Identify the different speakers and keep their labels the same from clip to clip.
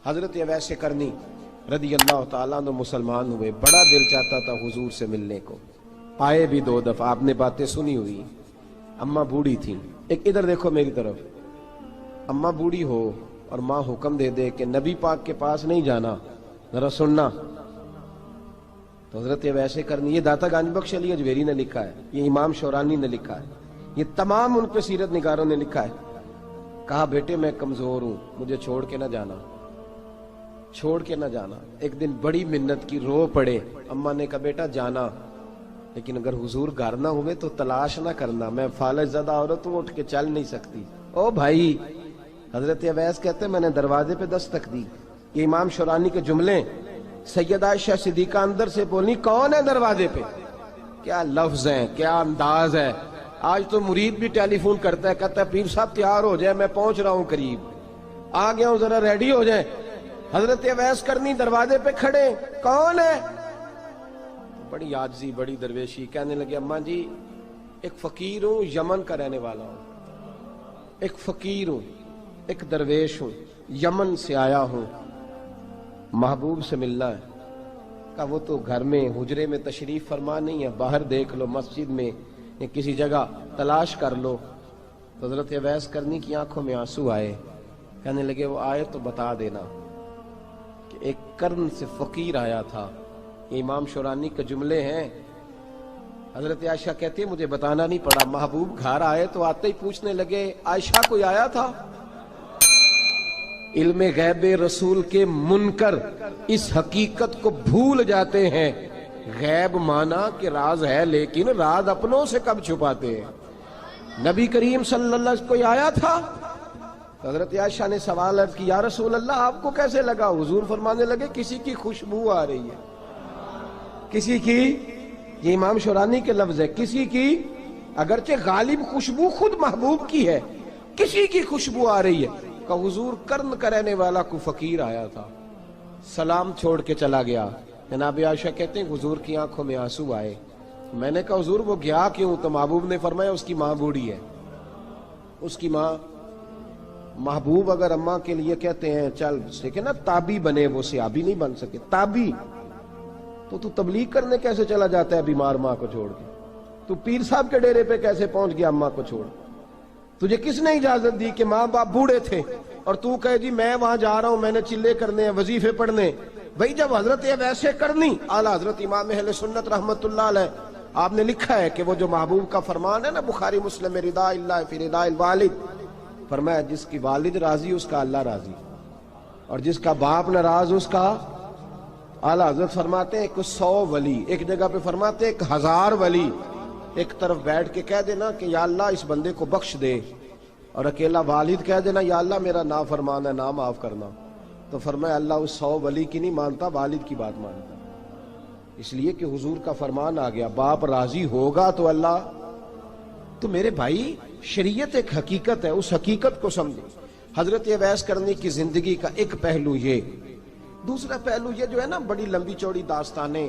Speaker 1: حضرت اویس کرنی رضی اللہ تعالیٰ عنہ مسلمان ہوئے، بڑا دل چاہتا تھا حضور سے ملنے کو، آئے بھی 2 دفعہ، آپ نے باتیں سنی ہوئی۔ اماں بوڑھی تھیں، ایک ادھر دیکھو میری طرف، اماں بوڑھی ہو اور ماں حکم دے دے کہ نبی پاک کے پاس نہیں جانا، ذرا سننا، تو حضرت اویس کرنی، یہ داتا گنج بخش علی اجویری نے لکھا ہے، یہ امام شورانی نے لکھا ہے، یہ تمام ان پہ سیرت نگاروں نے لکھا ہے، کہا بیٹے میں کمزور ہوں، مجھے چھوڑ کے نہ جانا، چھوڑ کے نہ جانا۔ ایک دن بڑی منت کی، رو پڑے، اماں نے کہا بیٹا جانا، لیکن اگر حضور گھر نہ ہوئے تو تلاش نہ کرنا، میں فالج زدہ عورت ہوں، اٹھ کے چل نہیں سکتی۔ او بھائی، حضرت اویس کہتے میں نے دروازے پہ دستک دی، یہ امام شورانی کے جملے، سیدہ عائشہ صدیقہ اندر سے بولنی کون ہے دروازے پہ؟ کیا لفظ ہیں، کیا انداز ہے۔ آج تو مرید بھی ٹیلی فون کرتا ہے، کہتا ہے پیر صاحب تیار ہو جائے، میں پہنچ رہا ہوں، قریب آ گیا ہوں، ذرا ریڈی ہو جائیں۔ حضرت اویس کرنی دروازے پہ کھڑے، کون ہے؟ بڑی عاجزی، بڑی درویشی، کہنے لگے اماں جی ایک فقیر ہوں، یمن کا رہنے والا ہوں، ایک فقیر ہوں، ایک درویش ہوں، یمن سے آیا ہوں، محبوب سے ملنا ہے۔ کہا وہ تو گھر میں حجرے میں تشریف فرما نہیں ہے، باہر دیکھ لو، مسجد میں یا کسی جگہ تلاش کر لو۔ تو حضرت اویس کرنی کی آنکھوں میں آنسو آئے، کہنے لگے وہ آئے تو بتا دینا کہ ایک قرن سے فقیر آیا تھا۔ یہ امام شورانی کے جملے ہیں۔ حضرت عائشہ کہتی ہے مجھے بتانا نہیں پڑا، محبوب گھر آئے تو آتے ہی پوچھنے لگے عائشہ کوئی آیا تھا؟ علم غیب رسول کے منکر اس حقیقت کو بھول جاتے ہیں، غیب مانا کہ راز ہے لیکن راز اپنوں سے کب چھپاتے ہیں۔ نبی کریم صلی اللہ علیہ وسلم کوئی آیا تھا؟ حضرت عائشہ نے سوال عرض کی یا رسول اللہ آپ کو کیسے لگا؟ حضور فرمانے لگے کسی کی خوشبو آ رہی ہے، کسی کی، یہ امام شورانی کے لفظ ہے، کسی کی، اگرچہ غالب خوشبو خود محبوب کی ہے، کسی کی خوشبو آ رہی ہے۔ کہ حضور قرن کا رہنے والا کو فقیر آیا تھا، سلام چھوڑ کے چلا گیا۔ جناب عائشہ کہتے ہیں حضور کی آنکھوں میں آنسو آئے۔ میں نے کہا حضور وہ گیا کیوں؟ تو محبوب نے فرمایا اس کی ماں بوڑھی ہے، اس کی ماں۔ محبوب اگر اماں کے لیے کہتے ہیں چل دیکھیں نا تابی بنے، وہ صحابی نہیں بن سکے، تابی، تو تبلیغ کرنے کیسے چلا جاتا ہے بیمار ماں کو چھوڑ کے؟ تو پیر صاحب کے ڈیرے پہ کیسے پہنچ گیا اماں کو چھوڑ؟ تجھے کس نے اجازت دی کہ ماں باپ بوڑھے تھے اور تو کہے جی میں وہاں جا رہا ہوں، میں نے چلے کرنے ہیں، وظیفے پڑھنے؟ بھئی جب حضرت اویس کرنی اعلیٰ حضرت امام اہل سنت رحمت اللہ علیہ، آپ نے لکھا ہے کہ وہ جو محبوب کا فرمان ہے نا بخاری مسلم، رضا اللہ فی رضا الوالد، فرمایا جس کی والد راضی اس کا اللہ راضی، اور جس کا باپ ناراض اس کا اعلیٰ حضرت فرماتے ہیں 100 ولی، ایک جگہ پہ فرماتے ہیں 1000 ولی ایک طرف بیٹھ کے کہہ دینا کہ یا اللہ اس بندے کو بخش دے، اور اکیلا والد کہہ دینا یا اللہ میرا نافرمان ہے، نہ معاف کرنا، تو فرمایا اللہ اس 100 ولی کی نہیں مانتا، والد کی بات مانتا، اس لیے کہ حضور کا فرمان آ گیا باپ راضی ہوگا تو اللہ۔ تو میرے بھائی شریعت ایک حقیقت ہے، اس حقیقت کو سمجھیں۔ حضرت اویس کرنی کی زندگی کا ایک پہلو یہ، دوسرا پہلو یہ جو ہے نا بڑی لمبی چوڑی داستانیں،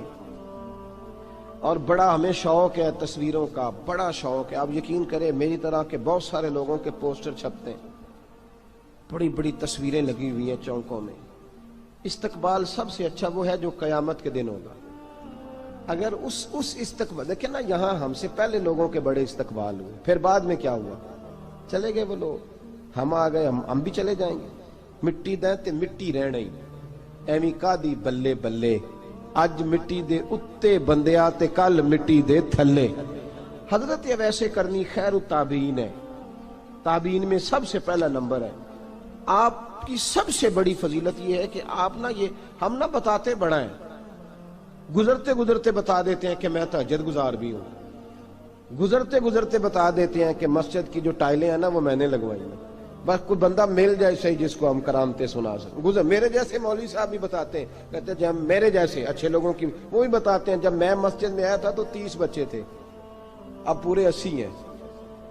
Speaker 1: اور بڑا ہمیں شوق ہے تصویروں کا، بڑا شوق ہے۔ آپ یقین کریں میری طرح کے بہت سارے لوگوں کے پوسٹر چھپتے ہیں، بڑی بڑی تصویریں لگی ہوئی ہیں چوکوں میں۔ استقبال سب سے اچھا وہ ہے جو قیامت کے دن ہوگا۔ اگر اس استقبال دیکھیں نا، یہاں ہم سے پہلے لوگوں کے بڑے استقبال ہوئے، پھر بعد میں کیا ہوا؟ چلے گئے وہ لوگ، ہم آ گئے، ہم بھی چلے جائیں گے۔ مٹی دیں تے مٹی رہنا ہی، ایویں کا دی بلے بلے، اج مٹی دے اتے بندیا تے کل مٹی دے تھلے۔ حضرت اویس کرنی خیر التابعین ہے، تابعین میں سب سے پہلا نمبر ہے۔ آپ کی سب سے بڑی فضیلت یہ ہے کہ آپ نا، یہ ہم نہ بتاتے بڑا ہیں، گزرتے گزرتے بتا دیتے ہیں کہ میں تہجد گزار بھی ہوں، گزرتے گزرتے بتا دیتے ہیں کہ مسجد کی جو ٹائلیں ہیں نا وہ میں نے لگوائی ہیں، بس کوئی بندہ مل جائے صحیح جس کو ہم کرامتیں سنا سکیں۔ میرے جیسے مولوی صاحب بھی بتاتے ہیں، کہتے ہیں جب میرے جیسے اچھے لوگوں کی، وہ بھی بتاتے ہیں جب میں مسجد میں آیا تھا تو 30 بچے تھے، اب پورے 80 ہیں،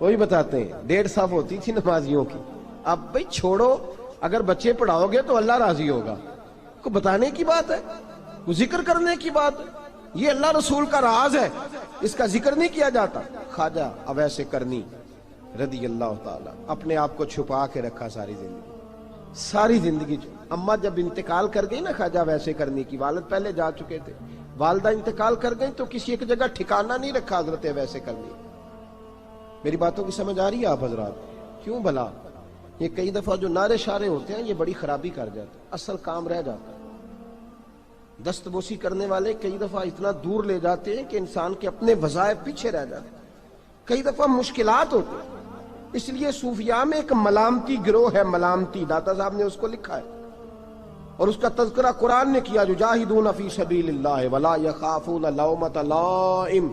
Speaker 1: وہی بتاتے ہیں 150 صف ہوتی تھی نمازیوں کی، اب بھئی چھوڑو، اگر بچے پڑھاؤ گے تو اللہ راضی ہوگا، کو بتانے کی بات ہے، کو ذکر کرنے کی بات ہے، یہ اللہ رسول کا راز ہے، اس کا ذکر نہیں کیا جاتا۔ خواجہ اویس کرنی رضی اللہ تعالیٰ اپنے آپ کو چھپا کے رکھا ساری زندگی، ساری زندگی اماں جب انتقال کر گئی نا خواجہ ویسے کرنی کی، والد پہلے جا چکے تھے، والدہ انتقال کر گئی تو کسی ایک جگہ ٹھکانہ نہیں رکھا حضرت ویسے کرنی۔ میری باتوں کی سمجھ آ رہی ہے آپ حضرات؟ کیوں بھلا یہ کئی دفعہ جو نعرے شارے ہوتے ہیں یہ بڑی خرابی کر جاتے ہیں، اصل کام رہ جاتا ہے۔ دست بوسی کرنے والے کئی دفعہ اتنا دور لے جاتے ہیں کہ انسان کے اپنے وظائف پیچھے رہ جاتے ہیں، کئی دفعہ مشکلات ہوتی ہیں۔ اس لیے صوفیاء میں ایک ملامتی گروہ ہے، ملامتی، داتا صاحب نے اس کو لکھا ہے اور اس کا تذکرہ قرآن نے کیا، یجاہدون فی سبیل اللہ ولا یخافون لومۃ لائم۔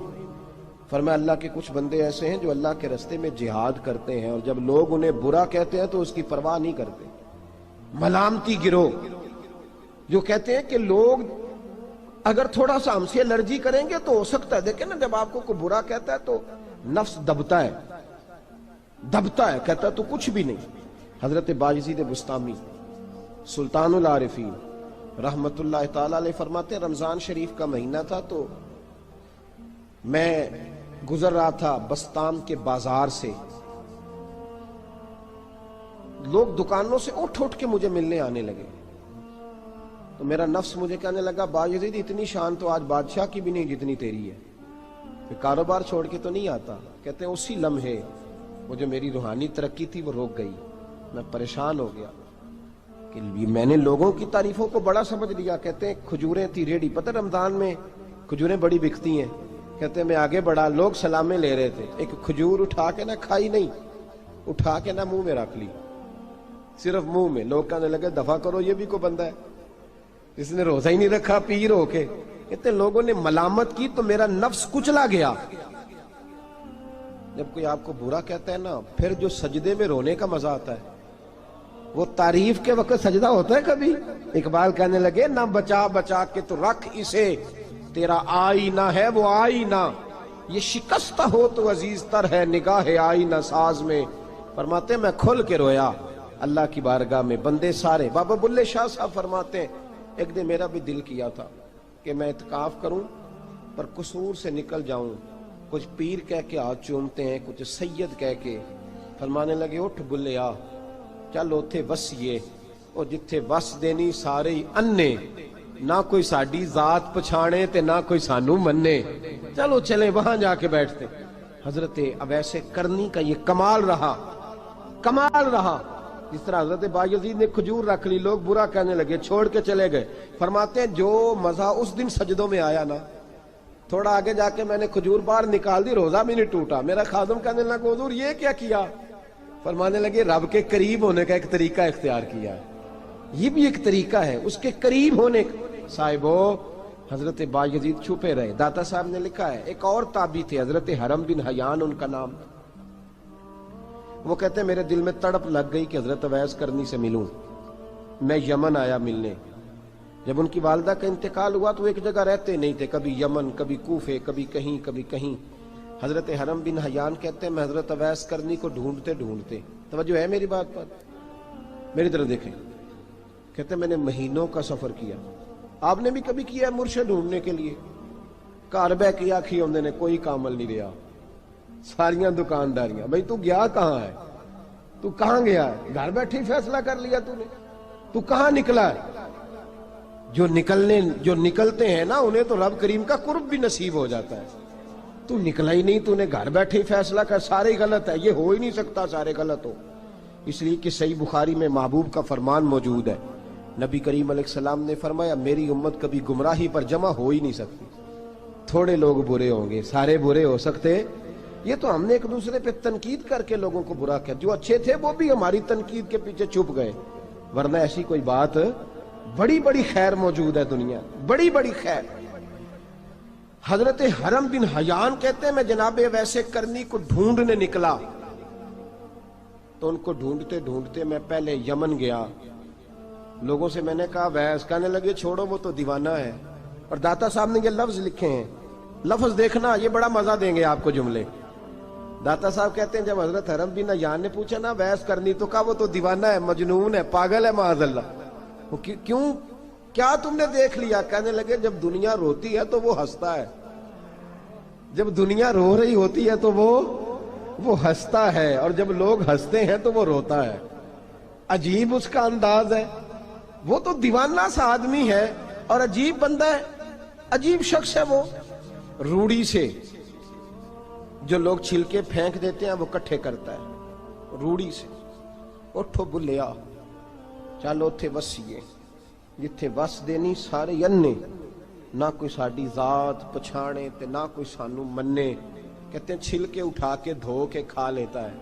Speaker 1: فرمایا اللہ کے کچھ بندے ایسے ہیں جو اللہ کے راستے میں جہاد کرتے ہیں اور جب لوگ انہیں برا کہتے ہیں تو اس کی پرواہ نہیں کرتے۔ ملامتی گروہ جو کہتے ہیں کہ لوگ اگر تھوڑا سا ہم سے الرجی کریں گے تو ہو سکتا ہے، دیکھیں نا جب آپ کو کوئی برا کہتا ہے تو نفس دبتا ہے، کہتا ہے تو کچھ بھی نہیں۔ حضرت بایزید بستامی سلطان العارفین رحمت اللہ تعالی علیہ فرماتے ہیں رمضان شریف کا مہینہ تھا تو میں گزر رہا تھا بستام کے بازار سے، لوگ دکانوں سے اٹھ کے مجھے ملنے آنے لگے تو میرا نفس مجھے کہنے لگا بایزید اتنی شان تو آج بادشاہ کی بھی نہیں جتنی تیری ہے، کاروبار چھوڑ کے تو نہیں آتا۔ کہتے ہیں اسی لمحے وہ جو میری روحانی ترقی تھی وہ رک گئی، میں پریشان ہو گیا کہ میں نے لوگوں کی تعریفوں کو بڑا سمجھ لیا۔ کہتے ہیں کھجوریں تھی ریڈی، پتہ رمضان میں کھجوریں بڑی بکتی ہیں، کہتے ہیں میں آگے بڑھا، لوگ سلامیں لے رہے تھے، ایک کھجور اٹھا کے نہ کھائی نہیں، اٹھا کے نہ منہ میں رکھ لی، صرف منہ میں۔ لوگ کہنے لگے دفع کرو، یہ بھی کوئی بندہ ہے اس نے روزہ ہی نہیں رکھا پیر ہو کے۔ کہتے ہیں لوگوں نے ملامت کی تو میرا نفس کچلا گیا۔ جب کوئی آپ کو برا کہتا ہے نا، پھر جو سجدے میں رونے کا مزہ آتا ہے، وہ تعریف کے وقت سجدہ ہوتا ہے کبھی؟ اقبال کہنے لگے نہ بچا بچا کے تو رکھ اسے، تیرا آئینہ ہے وہ آئینہ، یہ شکستہ ہو تو عزیز تر ہے نگاہ آئینہ ساز میں۔ فرماتے ہیں میں کھل کے رویا اللہ کی بارگاہ میں، بندے سارے۔ بابا بلے شاہ صاحب فرماتے ہیں ایک دن میرا بھی دل کیا تھا کہ میں اعتکاف کروں پر قصور سے نکل جاؤں، کچھ پیر کہہ کے ہاتھ چومتے ہیں، کچھ سید کہہ کے۔ فرمانے لگے اٹھ بلیا چل اوتھے وسیے، اور جتھے وس دینی سارے ہی انے، نہ کوئی ساڈی ذات پچھانے تے نہ کوئی سانو مننے، چلو چلے وہاں جا کے بیٹھتے۔ حضرت اویس کرنی کا یہ کمال رہا، جس طرح حضرت بایزید نے کھجور رکھ لی، لوگ برا کہنے لگے، چھوڑ کے چلے گئے۔ فرماتے ہیں جو مزہ اس دن سجدوں میں آیا نا، تھوڑا آگے جا کے میں نے کھجور باہر نکال دی، روزہ بھی نہیں ٹوٹا۔ میرا خادم کہنے لگا حضور یہ کیا کیا؟ فرمانے لگے رب کے قریب ہونے کا ایک طریقہ اختیار کیا ہے، یہ بھی ایک طریقہ ہے اس کے قریب ہونے کا۔ صاحبو حضرت بایزید چھپے رہے۔ داتا صاحب نے لکھا ہے ایک اور تابعی تھے حضرت حرم بن حیان ان کا نام، وہ کہتے ہیں میرے دل میں تڑپ لگ گئی کہ حضرت اویس کرنی سے ملوں۔ میں یمن آیا ملنے، جب ان کی والدہ کا انتقال ہوا تو ایک جگہ رہتے نہیں تھے، کبھی یمن، کبھی کوفے، کبھی کہیں۔ حضرت حرم بن حیان کہتے ہیں میں حضرت اویس کرنی کو ڈھونڈتے، توجہ ہے میری بات پر، میری طرف دیکھیں، کہتے ہیں میں نے مہینوں کا سفر کیا۔ آپ نے بھی کبھی کیا ہے مرشد ڈھونڈنے کے لیے؟ گھر بہ کے آکھی ہوندے نے کوئی کامل نہیں رہا، ساریاں دکانداریاں۔ بھئی تو گیا کہاں ہے؟ تو کہاں گیا ہے؟ گھر بیٹھے ہی فیصلہ کر لیا تو نے؟ تو کہاں نکلا ہے؟ جو نکلتے ہیں نا انہیں تو رب کریم کا قرب بھی نصیب ہو جاتا ہے۔ تو نکلا ہی نہیں، تو نے گھر بیٹھے ہی فیصلہ کر، سارے غلط ہے، یہ ہو ہی نہیں سکتا سارے غلط ہو۔ اس لیے کہ صحیح بخاری میں محبوب کا فرمان موجود ہے، نبی کریم علیہ السلام نے فرمایا میری امت کبھی گمراہی پر جمع ہو ہی نہیں سکتی، تھوڑے لوگ برے ہوں گے، سارے برے ہو سکتے۔ یہ تو ہم نے ایک دوسرے پہ تنقید کر کے لوگوں کو برا کیا، جو اچھے تھے وہ بھی ہماری تنقید کے پیچھے چھپ گئے، ورنہ ایسی کوئی بات، بڑی بڑی خیر موجود ہے دنیا، بڑی بڑی خیر۔ حضرت حرم بن حیان کہتے ہیں میں جناب ویسے کرنی کو ڈھونڈنے نکلا تو ان کو ڈھونڈتے میں پہلے یمن گیا، لوگوں سے میں نے کہا ویس، کہنے لگے چھوڑو وہ تو دیوانہ ہے۔ اور داتا صاحب نے یہ لفظ لکھے ہیں، لفظ دیکھنا یہ بڑا مزہ دیں گے آپ کو جملے۔ داتا صاحب کہتے ہیں جب حضرت حرم بن حیان نے پوچھا نا ویس کرنی، تو کہا وہ تو دیوانہ ہے، مجنون ہے، پاگل ہے معاذ اللہ۔ وہ کیوں، کیا تم نے دیکھ لیا؟ کہنے لگے جب دنیا روتی ہے تو وہ ہنستا ہے، جب دنیا رو رہی ہوتی ہے تو وہ ہنستا ہے، اور جب لوگ ہنستے ہیں تو وہ روتا ہے۔ عجیب اس کا انداز ہے، وہ تو دیوانہ سا آدمی ہے اور عجیب بندہ ہے، عجیب شخص ہے وہ۔ روڑی سے جو لوگ چھلکے پھینک دیتے ہیں وہ کٹھے کرتا ہے، روڑی سے۔ اٹھو بلیا چلو اتھے وسیے جتھے وس دینی سارے ینے، نہ کوئی ساڈی ذات پچھانے تے نہ کوئی سانو منے۔ کہتے ہیں چھلکے اٹھا کے دھو کے کھا لیتا ہے،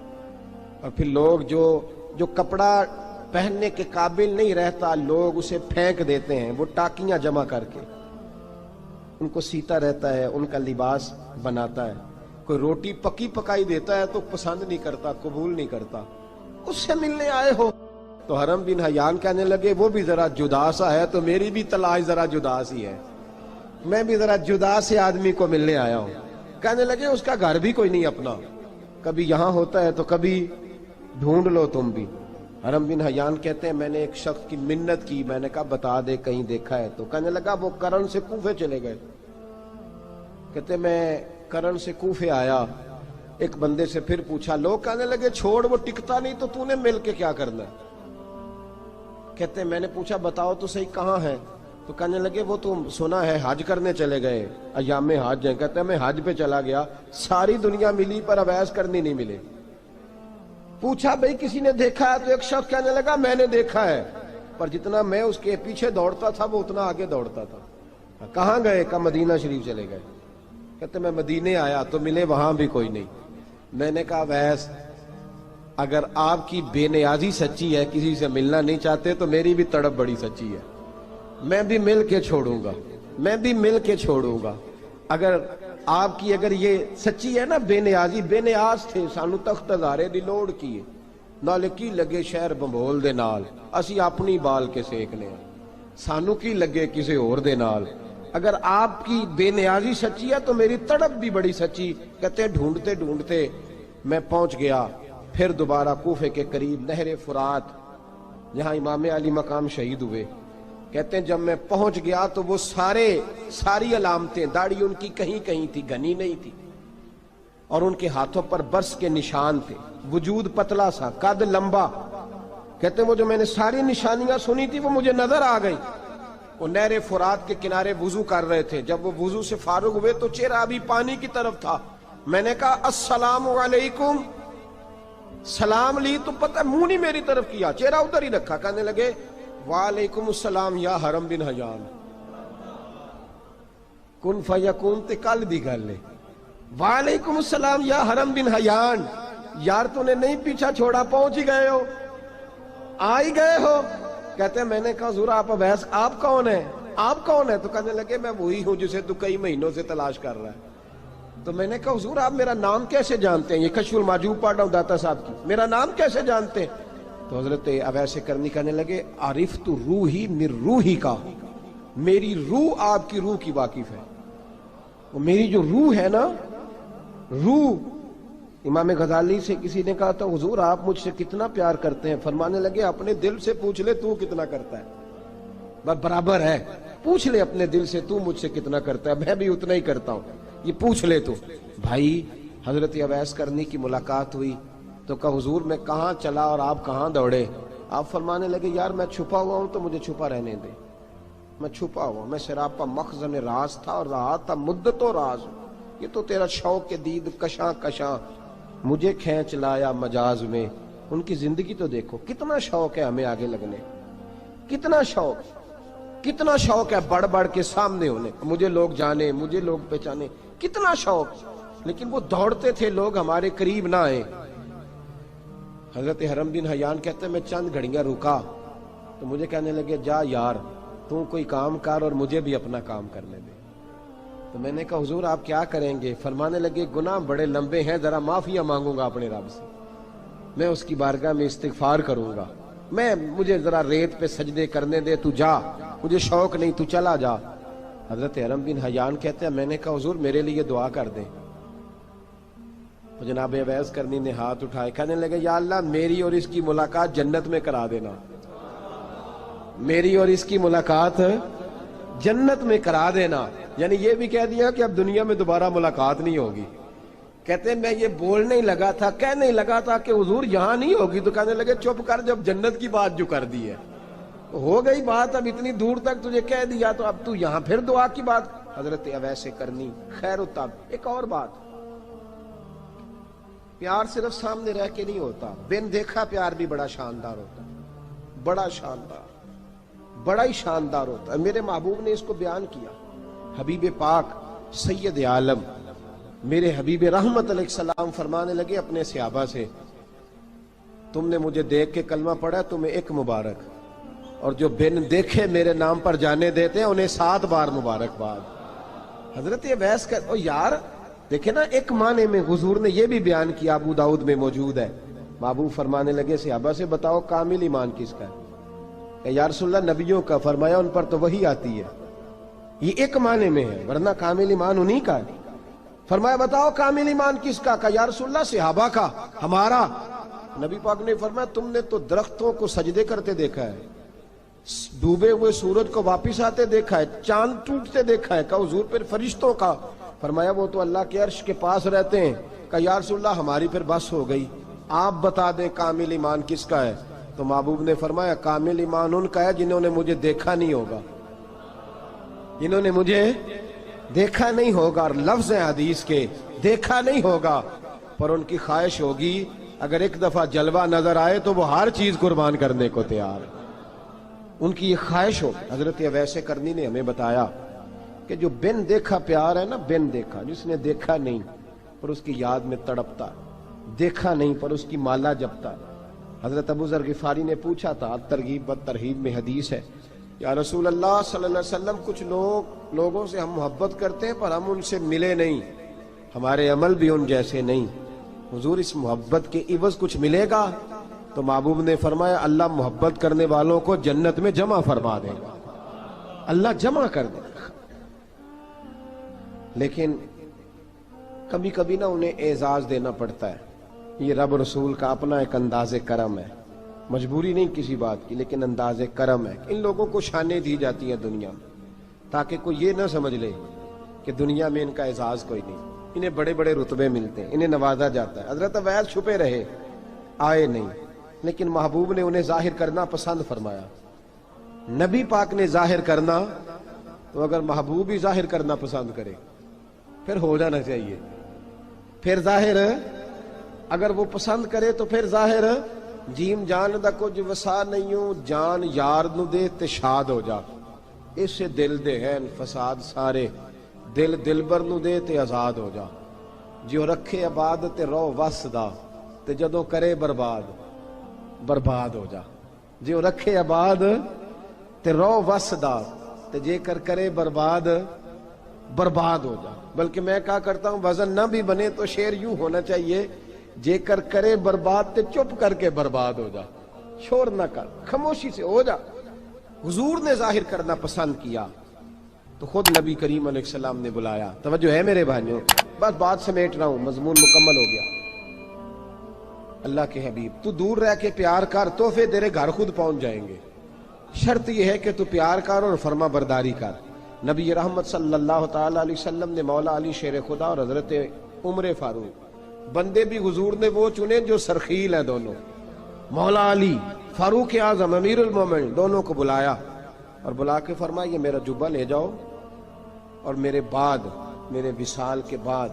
Speaker 1: اور پھر لوگ جو کپڑا پہننے کے قابل نہیں رہتا لوگ اسے پھینک دیتے ہیں، وہ ٹاکیاں جمع کر کے ان کو سیتا رہتا ہے، ان کا لباس بناتا ہے۔ کوئی روٹی پکی پکائی دیتا ہے تو پسند نہیں کرتا، قبول نہیں کرتا، اس سے ملنے آئے ہو۔ تو حرم بن حیان کہنے لگے وہ بھی ذرا جدا سا ہے تو میری بھی تلاش ذرا جدا سی ہے، میں بھی ذرا جدا سے آدمی کو ملنے آیا ہوں۔ کہنے لگے اس کا گھر بھی کوئی نہیں اپنا، کبھی یہاں ہوتا ہے تو کبھی ڈھونڈ لو تم بھی۔ حرم بن حیان کہتے ہیں میں نے ایک شخص کی منت کی، میں نے کہا بتا دے کہیں دیکھا ہے تو۔ کہنے لگا وہ کرن سے کوفے چلے گئے۔ کہتے میں کرن سے کوفے آیا، ایک بندے سے پھر پوچھا، لوگ کہنے لگے چھوڑ وہ ٹکتا نہیں تو نے مل کے کیا کرنا ہے۔ کہتے میں نے پوچھا بتاؤ تو صحیح کہاں ہے، تو کہنے لگے وہ تو سنا ہے حج کرنے چلے گئے، ایام حج ہیں۔ کہتے میں حج پہ چلا گیا، ساری دنیا ملی پر اویس کرنی نہیں ملے۔ پوچھا بھئی کسی نے دیکھا ہے تو ایک شخص کہنے لگا میں نے دیکھا ہے، پر جتنا میں اس کے پیچھے دوڑتا تھا وہ اتنا آگے دوڑتا تھا۔ کہاں گئے؟ کہ مدینہ شریف چلے گئے۔ کہتے میں مدینے آیا تو ملے وہاں بھی کوئی نہیں۔ میں نے کہا ویس اگر آپ کی بے نیازی سچی ہے، کسی سے ملنا نہیں چاہتے، تو میری بھی تڑپ بڑی سچی ہے، میں بھی مل کے چھوڑوں گا، میں بھی مل کے چھوڑوں گا۔ اگر آپ کی اگر یہ سچی ہے نا بے نیازی، بے نیاز تھے، سانو تخت ہزارے دی لوڑ کیے نال کی لگے شہر بمبول دے نال، اسی اپنی بال کے سیکنے ہیں، سانو کی لگے کسی اور دے نال۔ اگر آپ کی بے نیازی سچی ہے تو میری تڑپ بھی بڑی سچی۔ کہتے ہیں ڈھونڈتے ڈھونڈتے میں پہنچ گیا پھر دوبارہ کوفے کے قریب نہر فرات جہاں امام علی مقام شہید ہوئے۔ کہتے ہیں جب میں پہنچ گیا تو وہ ساری علامتیں، داڑھی ان کی کہیں کہیں تھی، گھنی نہیں تھی، اور ان کے ہاتھوں پر برس کے نشان تھے، وجود پتلا سا، قد لمبا۔ کہتے ہیں وہ جو میں نے ساری نشانیاں سنی تھی وہ مجھے نظر آ گئی۔ وہ نہر فرات کے کنارے وضو کر رہے تھے، جب وہ وضو سے فارغ ہوئے تو چہرہ ابھی پانی کی طرف تھا۔ میں نے کہا السلام علیکم، سلام لی تو پتہ منہ نہیں میری طرف کیا، چہرہ ادھر ہی رکھا۔ کہنے لگے وعلیکم السلام یا حرم بن حیان، کن فیکون تے کل دی گل ہے۔ وعلیکم السلام یا حرم بن حیان، یار تو نے نہیں پیچھا چھوڑا، پہنچ ہی گئے ہو، آ ہی گئے ہو۔ کہتے ہیں میں نے کہا حضور آپ اویس آپ کون ہیں، آپ کون ہیں؟ تو کہنے لگے میں وہی ہوں جسے تو کئی مہینوں سے تلاش کر رہا ہے۔ تو میں نے کہا حضور آپ میرا نام کیسے جانتے ہیں؟ یہ کشف المحجوب پڑھ رہا ہوں داتا صاحب کی، میرا نام کیسے جانتے ہیں؟ تو حضرت اویس کرنی کہنے لگے عرفت روحی من روحی کا، میری روح آپ کی روح کی واقف ہے۔ وہ میری جو روح ہے نا، روح۔ امام غزالی سے کسی نے کہا تھا حضور آپ مجھ سے کتنا پیار کرتے ہیں؟ فرمانے لگے اپنے دل سے پوچھ لے تو کتنا کرتا ہے، برابر ہے، پوچھ لے اپنے دل سے تو مجھ سے کتنا کرتا ہے، میں بھی اتنا ہی کرتا ہوں، یہ پوچھ لے تو۔ بھائی حضرت اویس کرنی کی ملاقات ہوئی تو کہا حضور میں کہاں چلا اور آپ کہاں دوڑے؟ آپ فرمانے لگے یار میں چھپا ہوا ہوں تو مجھے چھپا رہنے دے، میں چھپا ہوا، میں سراپا مخزن راز تھا اور رہا تھا مدت و راز۔ یہ تو تیرا شوق کے دید کشاں کشاں مجھے کھینچ لایا مجاز میں۔ ان کی زندگی تو دیکھو، کتنا شوق ہے ہمیں آگے لگنے، کتنا شوق ہے بڑھ بڑھ کے سامنے ہونے، مجھے لوگ جانے، مجھے لوگ پہچانے، کتنا شوق، لیکن وہ دوڑتے تھے لوگ ہمارے قریب نہ آئے۔ حضرت حرم بن حیان کہتے ہیں میں چند گھڑیاں رکا تو مجھے کہنے لگے جا یار تو کوئی کام کر اور مجھے بھی اپنا کام کرنے دے۔ تو میں نے کہا حضور آپ کیا کریں گے؟ فرمانے لگے گناہ بڑے لمبے ہیں، ذرا معافیاں مانگوں گا اپنے رب سے، میں اس کی بارگاہ میں استغفار کروں گا، مجھے ذرا ریت پہ سجدے کرنے دے، تو جا، مجھے شوق نہیں، تو چلا جا۔ حضرت حرم بن حیان کہتے ہیں میں نے کہا حضور میرے لیے دعا کر دیں۔ تو جناب اویس کرنی نے ہاتھ اٹھائے، کہنے لگے یا اللہ میری اور اس کی ملاقات جنت میں کرا دینا، میری اور اس کی ملاقات جنت میں کرا دینا۔ یعنی یہ بھی کہہ دیا کہ اب دنیا میں دوبارہ ملاقات نہیں ہوگی۔ کہتے ہیں میں یہ بولنے ہی لگا تھا، کہنے ہی لگا تھا کہ حضور یہاں نہیں ہوگی، تو کہنے لگے چپ کر، جب جنت کی بات جو کر دی ہے ہو گئی بات، اب اتنی دور تک تجھے کہہ دیا تو اب تو یہاں پھر دعا کی بات حضرت اویس کرنی خیر التاب۔ ایک اور بات، پیار صرف سامنے رہ کے نہیں ہوتا، بن دیکھا پیار بھی بڑا شاندار ہوتا، بڑا شاندار، بڑا ہی شاندار ہوتا ہے۔ میرے محبوب نے اس کو بیان کیا، حبیب پاک سید عالم میرے حبیب رحمت علیہ السلام فرمانے لگے اپنے صحابہ سے، تم نے مجھے دیکھ کے کلمہ پڑھا، تمہیں ایک مبارک، اور جو بن دیکھے میرے نام پر جانے دیتے ہیں انہیں 7 بار مبارکباد۔ حضرت اویس کا یار دیکھیں نا، ایک معنی میں حضور نے یہ بھی بیان کیا، ابو داؤد میں موجود ہے۔ محبوب فرمانے لگے صحابہ سے، بتاؤ کامل ایمان کس کا ہے؟ کہ یا رسول اللہ نبیوں کا، فرمایا ان پر تو وہی آتی ہے، یہ ایک معنی میں ہے، ورنہ کامل ایمان انہی کا ہے۔ فرمایا بتاؤ کامل ایمان کس کا؟ کہ یا رسول اللہ صحابہ کا، ہمارا۔ نبی پاک نے فرمایا تم نے تو درختوں کو سجدے کرتے دیکھا ہے، ڈوبے ہوئے سورج کو واپس آتے دیکھا ہے، چاند ٹوٹتے دیکھا ہے۔ کہ حضور پھر فرشتوں کا؟ فرمایا وہ تو اللہ کے عرش کے پاس رہتے ہیں۔ کہ یا رسول اللہ ہماری پھر بس ہو گئی، آپ بتا دیں کامل ایمان کس کا ہے؟ تو محبوب نے فرمایا کامل ایمان ان کا ہے جنہوں نے مجھے دیکھا نہیں ہوگا، جنہوں نے مجھے دیکھا نہیں ہوگا، اور لفظ ہیں حدیث کے، دیکھا نہیں ہوگا پر ان کی خواہش ہوگی اگر ایک دفعہ جلوہ نظر آئے تو وہ ہر چیز قربان کرنے کو تیار ہے، ان کی یہ خواہش ہو۔ حضرت اویس کرنی نے ہمیں بتایا کہ جو بن دیکھا پیار ہے نا، بن دیکھا، جس نے دیکھا نہیں پر اس کی یاد میں تڑپتا، دیکھا نہیں پر اس کی مالا جپتا۔ حضرت ابو ذر غفاری نے پوچھا تھا، ترغیب و ترہیب میں حدیث ہے، یا رسول اللہ صلی اللہ علیہ وسلم کچھ لوگوں سے ہم محبت کرتے ہیں پر ہم ان سے ملے نہیں، ہمارے عمل بھی ان جیسے نہیں، حضور اس محبت کے عوض کچھ ملے گا؟ تو محبوب نے فرمایا اللہ محبت کرنے والوں کو جنت میں جمع فرما دے گا، اللہ جمع کر دے گا۔ لیکن کبھی کبھی نا انہیں اعزاز دینا پڑتا ہے، یہ رب رسول کا اپنا ایک انداز کرم ہے، مجبوری نہیں کسی بات کی، لیکن انداز کرم ہے۔ ان لوگوں کو شانیں دی جاتی ہیں دنیا میں تاکہ کوئی یہ نہ سمجھ لے کہ دنیا میں ان کا اعزاز کوئی نہیں، انہیں بڑے بڑے رتبے ملتے ہیں، انہیں نوازا جاتا ہے۔ حضرت اویس چھپے رہے، آئے نہیں، لیکن محبوب نے انہیں ظاہر کرنا پسند فرمایا۔ نبی پاک نے ظاہر کرنا تو اگر محبوب ہی ظاہر کرنا پسند کرے پھر ہو جانا چاہیے، پھر ظاہر اگر وہ پسند کرے تو پھر ظاہر جیم جان دا کچھ وسا نہیں ہوں، جان یار نو دے تے شاد ہو جا، اس سے دل دے ہیں فساد سارے، دل دلبر نو دے تے آزاد ہو جا، جو رکھے آباد تے رو وس دا تے جدوں کرے برباد برباد ہو جا، جو رکھے آباد تے رو وس دا تے جے کر کرے برباد برباد ہو جا۔ بلکہ میں کہا کرتا ہوں وزن نہ بھی بنے تو شعر یوں ہونا چاہیے، جے کر کرے برباد تے چپ کر کے برباد ہو جا، شور نہ کر، خاموشی سے ہو جا۔ حضور نے ظاہر کرنا پسند کیا تو خود نبی کریم علیہ السلام نے بلایا۔ توجہ ہے میرے بھائیوں، بس بات سمیٹ رہا ہوں، مضمون مکمل ہو گیا۔ اللہ کے حبیب تو دور رہ کے پیار کر، تحفے تیرے گھر خود پہنچ جائیں گے، شرط یہ ہے کہ تو پیار کر اور فرما برداری کر۔ نبی رحمت صلی اللہ تعالی علیہ وسلم نے مولا علی شیر خدا اور حضرت عمر فاروق، بندے بھی حضور نے وہ چنے جو سرخیل ہیں دونوں، مولا علی فاروق اعظم امیر المومنین، دونوں کو بلایا اور بلا کے فرمایا یہ میرا جبہ لے جاؤ اور میرے بعد، میرے وصال کے بعد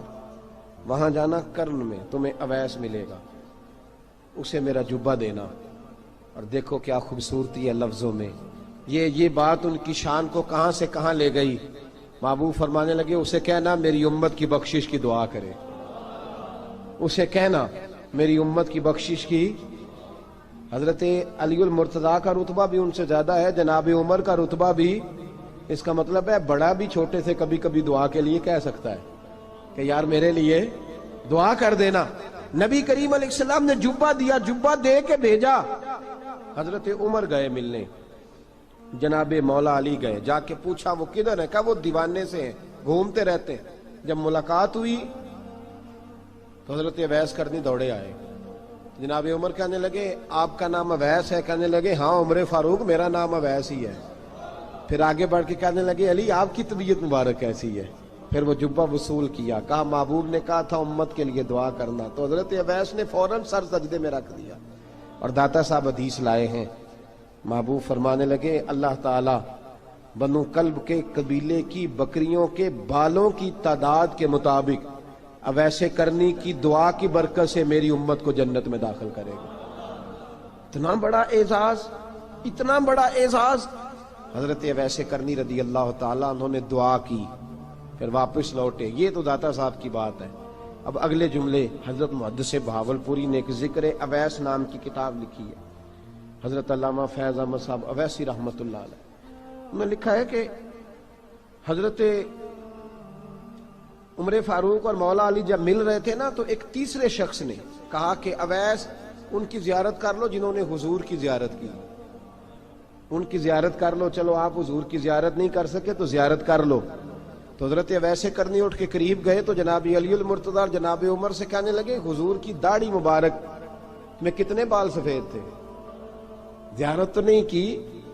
Speaker 1: وہاں جانا کرن میں تمہیں اویس ملے گا، اسے میرا جبہ دینا۔ اور دیکھو کیا خوبصورتی ہے لفظوں میں، یہ بات ان کی شان کو کہاں سے کہاں لے گئی۔ محبوب فرمانے لگے اسے کہنا میری امت کی بخشش کی دعا کرے، اسے کہنا میری امت کی بخشش کی۔ حضرت علی المرتضیٰ کا رتبہ بھی ان سے زیادہ ہے، جناب عمر کا رتبہ بھی، اس کا مطلب ہے بڑا بھی چھوٹے سے کبھی کبھی دعا کے لیے کہہ سکتا ہے کہ یار میرے لیے دعا کر دینا۔ نبی کریم علیہ السلام نے جبہ دیا، جبہ دے کے بھیجا۔ حضرت عمر گئے ملنے، جناب مولا علی گئے، جا کے پوچھا وہ کدھر ہے؟ کہا وہ دیوانے سے ہیں، گھومتے رہتے ہیں۔ جب ملاقات ہوئی تو حضرت اویس کرنی دوڑے آئے، جناب عمر کہنے لگے آپ کا نام اویس ہے؟ کہنے لگے ہاں عمر فاروق میرا نام اویس ہی ہے۔ پھر آگے بڑھ کے کہنے لگے علی آپ کی طبیعت مبارک کیسی ہے؟ پھر وہ جبہ وصول کیا، کہا محبوب نے کہا تھا امت کے لیے دعا کرنا، تو حضرت اویس نے فوراً سر سجدے میں رکھ دیا۔ اور داتا صاحب حدیث لائے ہیں، محبوب فرمانے لگے اللہ تعالی بنو کلب کے قبیلے کی بکریوں کے بالوں کی تعداد کے مطابق اویس کرنی کی دعا کی برکت سے میری امت کو جنت میں داخل کرے گا۔ اتنا بڑا اعزاز، اتنا بڑا اعزاز۔ حضرت اویس کرنی رضی اللہ تعالیٰ انہوں نے دعا کی، پھر واپس لوٹے۔ یہ تو داتا صاحب کی بات ہے۔ اب اگلے جملے حضرت محدث بہاولپوری نے ایک ذکر اویس نام کی کتاب لکھی ہے، حضرت علامہ فیض احمد صاحب اویسی رحمۃ اللہ علیہ، انہوں نے لکھا ہے کہ حضرت عمر فاروق اور مولا علی جب مل رہے تھے نا، تو ایک تیسرے شخص نے کہا کہ اویس ان کی زیارت کر لو جنہوں نے حضور کی زیارت کی، ان کی زیارت کر لو، چلو آپ حضور کی زیارت نہیں کر سکے تو زیارت کر لو۔ تو حضرت اویس کرنی اٹھ کے قریب گئے تو جناب علی المرتضیٰ اور جناب عمر سے کہنے لگے حضور کی داڑھی مبارک میں کتنے بال سفید تھے؟ زیارت تو نہیں کی،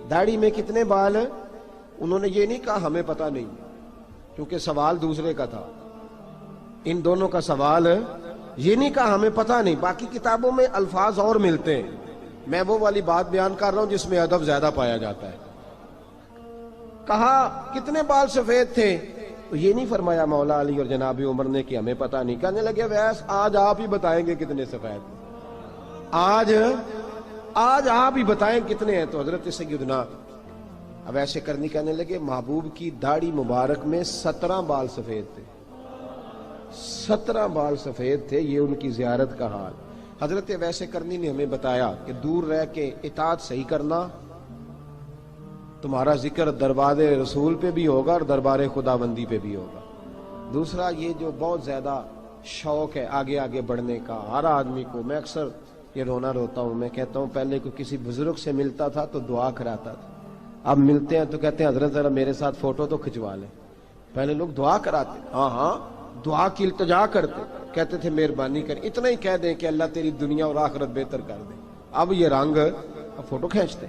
Speaker 1: داڑھی میں کتنے بال؟ انہوں نے یہ نہیں کہا ہمیں پتہ نہیں، کیونکہ سوال دوسرے کا تھا، ان دونوں کا سوال یہ نہیں کہا ہمیں پتہ نہیں۔ باقی کتابوں میں الفاظ اور ملتے ہیں، میں وہ والی بات بیان کر رہا ہوں جس میں ادب زیادہ پایا جاتا ہے۔ کہا کتنے بال سفید تھے؟ تو یہ نہیں فرمایا مولا علی اور جناب عمر نے کہ ہمیں پتہ نہیں، کہنے لگے ویس آج آپ ہی بتائیں گے کتنے سفید، آج آپ ہی بتائیں کتنے ہیں۔ تو حضرت سیدنا اویس کرنی کہنے لگے محبوب کی داڑھی مبارک میں 17 بال سفید تھے، 17 بال سفید تھے، یہ ان کی زیارت کا حال۔ حضرت اویس کرنی نے ہمیں بتایا کہ دور رہ کے اطاعت صحیح کرنا، تمہارا ذکر دربار رسول پہ بھی ہوگا اور دربار خداوندی پہ بھی ہوگا۔ دوسرا یہ جو بہت زیادہ شوق ہے آگے آگے بڑھنے کا ہر آدمی کو، میں اکثر یہ رونا روتا ہوں، میں کہتا ہوں پہلے کوئی کسی بزرگ سے ملتا تھا تو دعا کراتا تھا، اب ملتے ہیں تو کہتے ہیں حضرت ذرا میرے ساتھ فوٹو تو کھنچوا لیں۔ پہلے لوگ دعا کراتے، ہاں دعا کی التجا کرتے، کہتے تھے مہربانی کر، اتنا ہی کہہ دیں کہ اللہ تیری دنیا اور آخرت بہتر کر دے، اب یہ رنگ اب فوٹو کھینچتے۔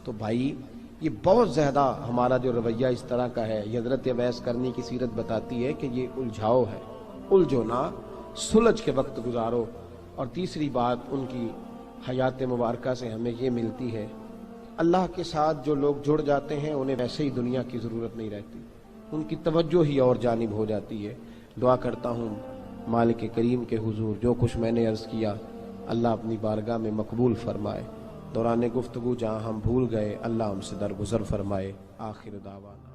Speaker 1: تو بھائی یہ بہت زیادہ ہمارا جو رویہ اس طرح کا ہے، یہ حضرت اویس کرنی کی سیرت بتاتی ہے کہ یہ الجھاؤ ہے، الجھو نہ، سلجھ کے وقت گزارو۔ اور تیسری بات ان کی حیات مبارکہ سے ہمیں یہ ملتی ہے، اللہ کے ساتھ جو لوگ جڑ جاتے ہیں انہیں ویسے ہی دنیا کی ضرورت نہیں رہتی، ان کی توجہ ہی اور جانب ہو جاتی ہے۔ دعا کرتا ہوں مالک کریم کے حضور جو کچھ میں نے عرض کیا اللہ اپنی بارگاہ میں مقبول فرمائے، دوران گفتگو جہاں ہم بھول گئے اللہ ہم سے درگزر فرمائے۔ آخر دعوانا